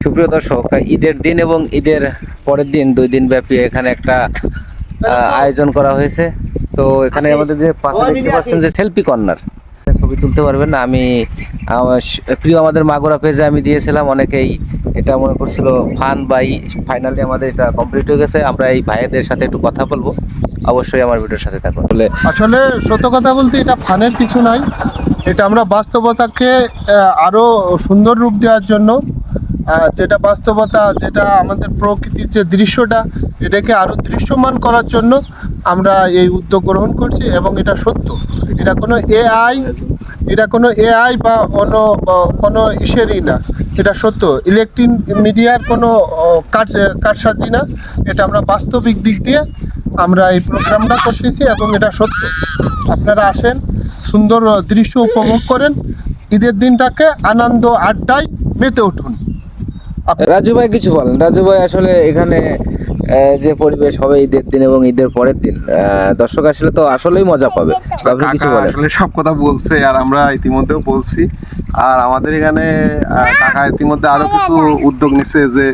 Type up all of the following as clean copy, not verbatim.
সুপ্রিয় দর্শক, ঈদের দিন এবং ঈদের পরের দিন 2 দিন ব্যাপী এখানে একটা আয়োজন করা হয়েছে। তো এখানে আমাদের যে পাশে দেখতে পাচ্ছেন যে সেলফি কর্নার, ছবি তুলতে পারবেন না। আমি প্রিয় আমাদের মাগুরা পেজে আমি দিয়েছিলাম, অনেকেই এটা মনে করছিল ফান বাই। ফাইনালি আমাদের এটা কমপ্লিট হয়ে গেছে। আমরা এই ভাইদের সাথে একটু কথা বলবো, অবশ্যই আমার ভিডিওর সাথে থাকুন। বলে আসলে সত্য কথা বলতে এটা ফানের কিছু নাই, এটা আমরা বাস্তবতাকে আরো সুন্দর রূপ দেওয়ার জন্য, যেটা বাস্তবতা, যেটা আমাদের প্রকৃতির যে দৃশ্যটা, এটাকে আরো দৃশ্যমান করার জন্য আমরা এই উদ্যোগ গ্রহণ করছি। এবং এটা সত্য, এটা কোনো এআই বা কোনো ইসেরই না, এটা সত্য। ইলেকট্রিক মিডিয়ার কোনো কারসাজি না, এটা আমরা বাস্তবিক দিক দিয়ে আমরা এই প্রোগ্রামটা করতেছি এবং এটা সত্য। আপনারা আসেন, সুন্দর দৃশ্য উপভোগ করেন, ঈদের দিনটাকে আনন্দ আড্ডায় মেতে উঠুন। রাজু ভাই কিছু বলেন। রাজু ভাই, আসলে এখানে যে পরিবেশ হবে ঈদের দিন এবং ঈদের পরের দিন, দর্শক আসলে তো আসলেই মজা পাবে। আপনি কিছু বলেন। আসলে সব কথা বলছে, আর আমরা ইতিমধ্যেও বলছি। আর আমাদের এখানে কাকা ইতিমধ্যে আরো কিছু উদ্যোগ নিচ্ছে, যে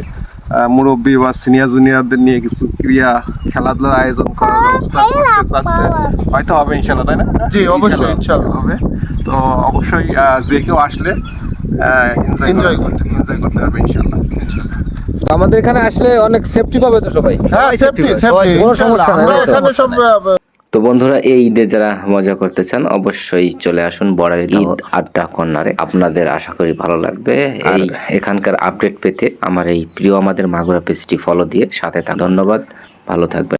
মুরব্বী বা সিনিয়র জুনিয়রদের নিয়ে কিছু ক্রিয়া খেলাধুলার আয়োজন করার ব্যবস্থা করতে চাচ্ছে। হয়তো হবে ইনশাল্লাহ, তাই না? জি, অবশ্যই ইনশাল্লাহ হবে। তো অবশ্যই যে কেউ আসলে এনজয় করতে পারবে ইনশাল্লাহ। তো আমাদের এখানে আসলে অনেক সেফটি পাবে তো সবাই। হ্যাঁ, সেফটি কোনো সমস্যা নাই, আমরা তাই তো? এখানে সব তো বন্ধুরা, এই ঈদে যারা মজা করতে চান অবশ্যই চলে আসুন বড়ার ঈদ আড্ডা কর্নারে। আপনাদের আশা করি ভালো লাগবে। আর এখানকার আপডেট পেতে আমার এই প্রিয় আমাদের মাগুরা পেজটি ফলো দিয়ে সাথে থাকুন। ধন্যবাদ, ভালো থাকবেন।